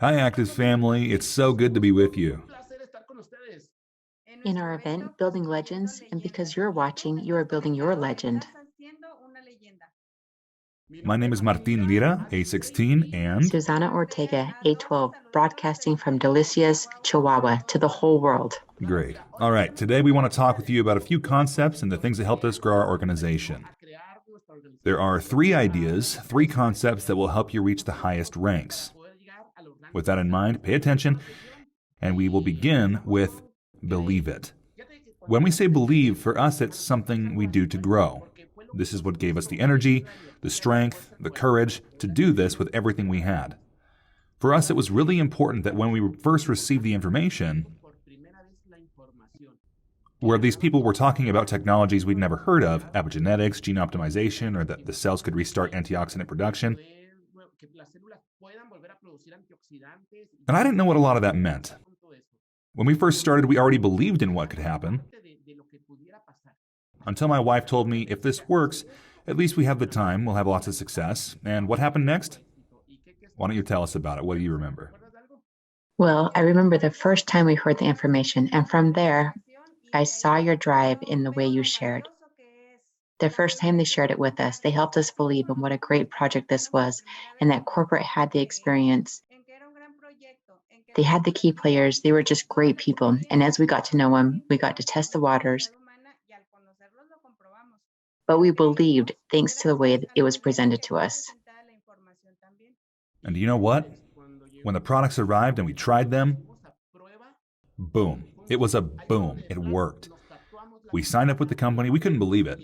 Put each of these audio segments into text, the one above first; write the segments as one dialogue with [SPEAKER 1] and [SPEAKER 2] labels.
[SPEAKER 1] Hi, Active Family. It's so good to be with you.
[SPEAKER 2] In our event, Building Legends, and because you're watching, you are building your legend.
[SPEAKER 1] My name is Martin Lira, A16, and
[SPEAKER 2] Susana Ortega, A12, broadcasting from Delicias, Chihuahua to the whole world.
[SPEAKER 1] great. All right, today we want to talk with you about a few concepts and the things that helped us grow our organization. There are 3 ideas, 3 concepts that will help you reach the highest ranks. With that in mind, pay attention, and we will begin with believe it. When we say believe, for us, it's something we do to grow. This is what gave us the energy, the strength, the courage to do this with everything we had. For us, it was really important that when we first received the information, where these people were talking about technologies we'd never heard of, epigenetics, gene optimization, or that the cells could restart antioxidant production. And I didn't know what a lot of that meant. When we first started, we already believed in what could happen, until my wife told me, if this works, at least we have the time, we'll have lots of success. And what happened next? Why don't you tell us about it? What do you remember?
[SPEAKER 2] Well, I remember the first time we heard the information, and from there, I saw your drive in the way you shared. The first time they shared it with us, they helped us believe in what a great project this was, and that corporate had the experience. They had the key players, they were just great people, and as we got to know them, we got to test the waters, but we believed thanks to the way that it was presented to us.
[SPEAKER 1] And do you know what? When the products arrived and we tried them, boom. It was a boom. It worked. We signed up with the company. We couldn't believe it.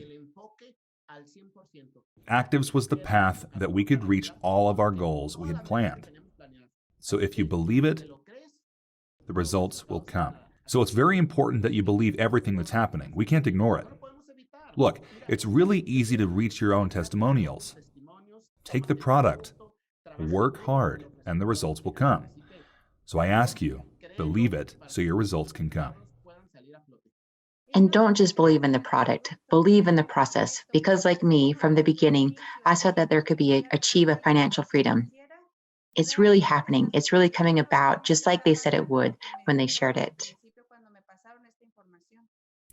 [SPEAKER 1] Actives was the path that we could reach all of our goals we had planned. So if you believe it, the results will come. So it's very important that you believe everything that's happening. We can't ignore it. Look, it's really easy to reach your own testimonials. Take the product, work hard, and the results will come. So I ask you, believe it so your results can come.
[SPEAKER 2] And don't just believe in the product, believe in the process. Because like me, from the beginning, I saw that there could be achieve a financial freedom. It's really happening. It's really coming about just like they said it would when they shared it.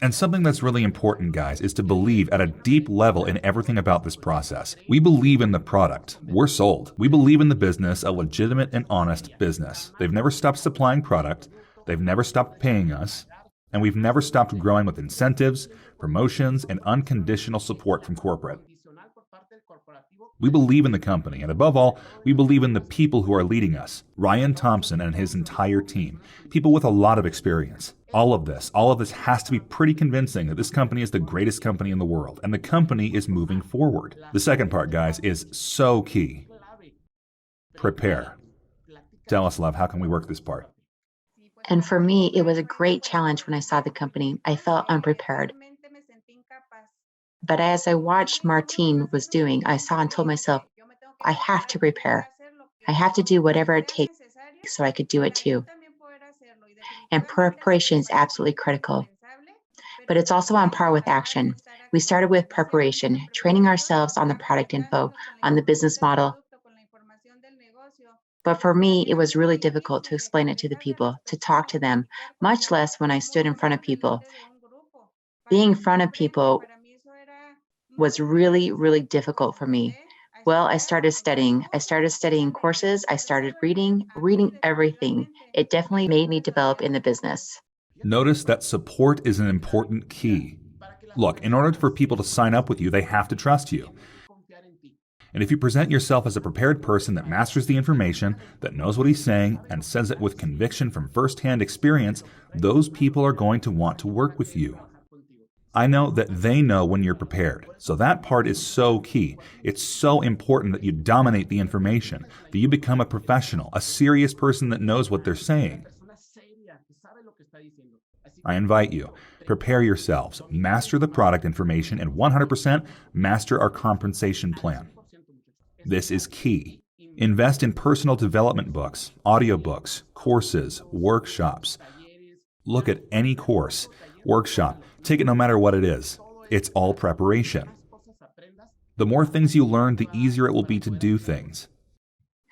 [SPEAKER 1] And something that's really important, guys, is to believe at a deep level in everything about this process. We believe in the product. We're sold. We believe in the business, a legitimate and honest business. They've never stopped supplying product. They've never stopped paying us. And we've never stopped growing with incentives, promotions, and unconditional support from corporate. We believe in the company, and above all, we believe in the people who are leading us. Ryan Thompson and his entire team. People with a lot of experience. All of this has to be pretty convincing that this company is the greatest company in the world, and the company is moving forward. The second part, guys, is so key. Prepare. Tell us, love, how can we work this part?
[SPEAKER 2] And for me, it was a great challenge when I saw the company. I felt unprepared. But as I watched Martine was doing, I saw and told myself, I have to prepare. I have to do whatever it takes so I could do it too. And preparation is absolutely critical. But it's also on par with action. We started with preparation, training ourselves on the product info, on the business model. But for me, it was really difficult to explain it to the people, to talk to them, much less when I stood in front of people. Being in front of people was really, really difficult for me. Well, I started studying. I started studying courses. I started reading everything. It definitely made me develop in the business.
[SPEAKER 1] Notice that support is an important key. Look, in order for people to sign up with you, they have to trust you. And if you present yourself as a prepared person that masters the information, that knows what he's saying, and says it with conviction from firsthand experience, those people are going to want to work with you. I know that they know when you're prepared. So that part is so key. It's so important that you dominate the information, that you become a professional, a serious person that knows what they're saying. I invite you, prepare yourselves, master the product information, and 100% master our compensation plan. This is key. Invest in personal development books, audiobooks, courses, workshops. Look at any course, workshop, take it no matter what it is. It's all preparation. The more things you learn, the easier it will be to do things.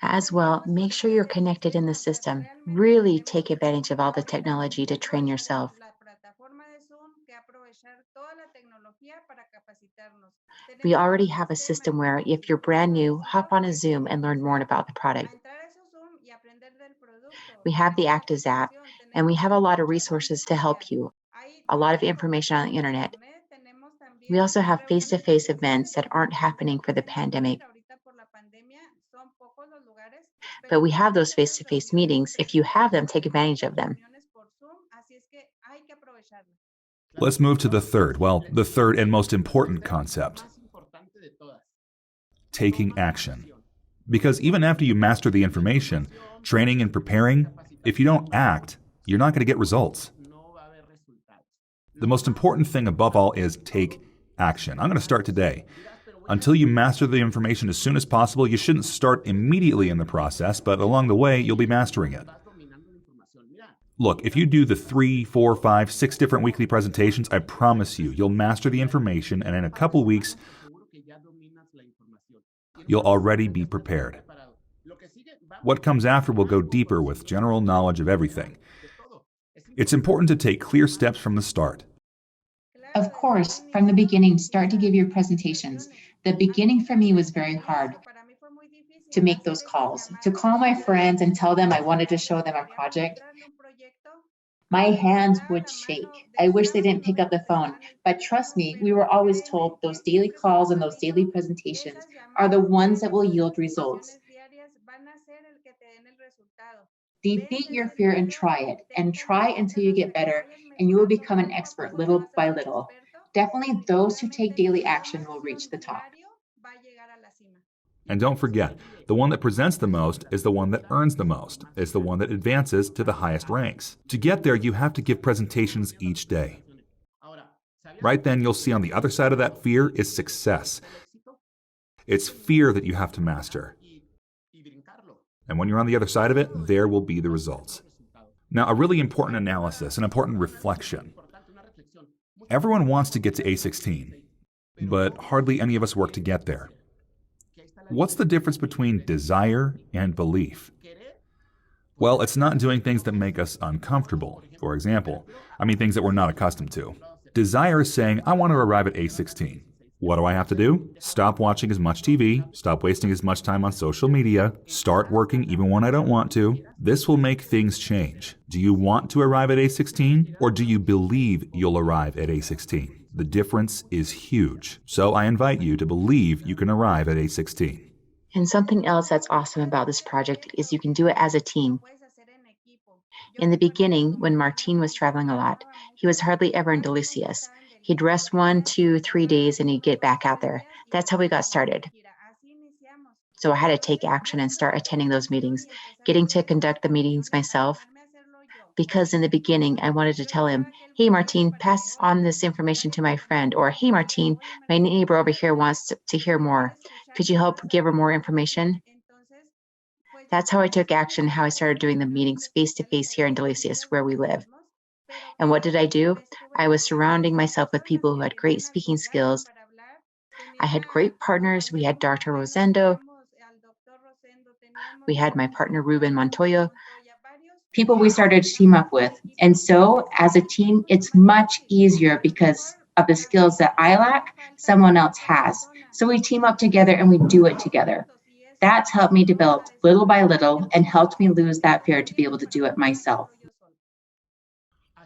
[SPEAKER 2] As well, make sure you're connected in the system. Really take advantage of all the technology to train yourself. We already have a system where if you're brand new, hop on a Zoom and learn more about the product. We have the Actives app, and we have a lot of resources to help you, a lot of information on the internet. We also have face to face events that aren't happening for the pandemic, but we have those face to face meetings. If you have them, take advantage of them.
[SPEAKER 1] Let's move to the third and most important concept: taking action. Because even after you master the information, training and preparing, if you don't act, you're not going to get results. The most important thing above all is take action. I'm going to start today. Until you master the information as soon as possible, you shouldn't start immediately in the process, but along the way, you'll be mastering it. Look, if you do the 3, 4, 5, 6 different weekly presentations, I promise you, you'll master the information, and in a couple weeks, you'll already be prepared. What comes after will go deeper with general knowledge of everything. It's important to take clear steps from the start.
[SPEAKER 2] Of course, from the beginning, start to give your presentations. The beginning for me was very hard to make those calls, to call my friends and tell them I wanted to show them a project. My hands would shake. I wish they didn't pick up the phone. But trust me, we were always told those daily calls and those daily presentations are the ones that will yield results. Defeat your fear and try until you get better, and you will become an expert little by little. Definitely those who take daily action will reach the top.
[SPEAKER 1] And don't forget, the one that presents the most is the one that earns the most, is the one that advances to the highest ranks. To get there, you have to give presentations each day. Right then, you'll see on the other side of that fear is success. It's fear that you have to master. And when you're on the other side of it, there will be the results. Now, a really important analysis, an important reflection. Everyone wants to get to A16, but hardly any of us work to get there. What's the difference between desire and belief? Well, it's not doing things that make us uncomfortable. For example, things that we're not accustomed to. Desire is saying, I want to arrive at A16. What do I have to do? Stop watching as much TV, stop wasting as much time on social media, start working even when I don't want to. This will make things change. Do you want to arrive at A16, or do you believe you'll arrive at A16? The difference is huge. So I invite you to believe you can arrive at A16.
[SPEAKER 2] And something else that's awesome about this project is you can do it as a team. In the beginning, when Martin was traveling a lot, he was hardly ever in Delicias. He'd rest 1, 2, 3 days and he'd get back out there. That's how we got started. So I had to take action and start attending those meetings, getting to conduct the meetings myself. Because in the beginning, I wanted to tell him, hey, Martin, pass on this information to my friend. Or, hey, Martin, my neighbor over here wants to hear more. Could you help give her more information? That's how I took action, how I started doing the meetings face-to-face here in Delicias, where we live. And what did I do? I was surrounding myself with people who had great speaking skills. I had great partners. We had Dr. Rosendo. We had my partner, Ruben Montoya. People we started to team up with. And so as a team, it's much easier because of the skills that I lack, someone else has. So we team up together and we do it together. That's helped me develop little by little and helped me lose that fear to be able to do it myself.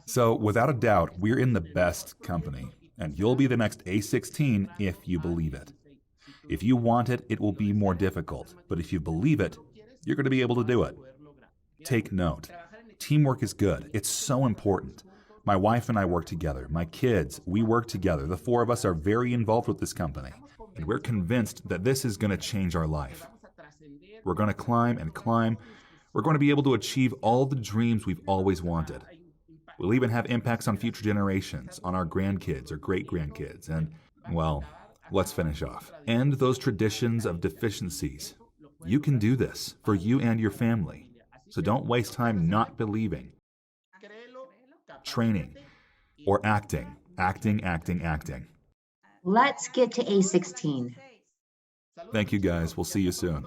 [SPEAKER 1] So without a doubt, we're in the best company, and you'll be the next A16 if you believe it. If you want it, it will be more difficult, but if you believe it, you're going to be able to do it. Take note. Teamwork is good. It's so important. My wife and I work together. My kids, we work together. The 4 of us are very involved with this company, and we're convinced that this is going to change our life. We're going to climb and climb. We're going to be able to achieve all the dreams we've always wanted. We'll even have impacts on future generations, on our grandkids or great-grandkids, and, well, let's finish off. End those traditions of deficiencies. You can do this for you and your family. So don't waste time not believing, training, or acting.
[SPEAKER 2] Let's get to A16.
[SPEAKER 1] Thank you guys. We'll see you soon.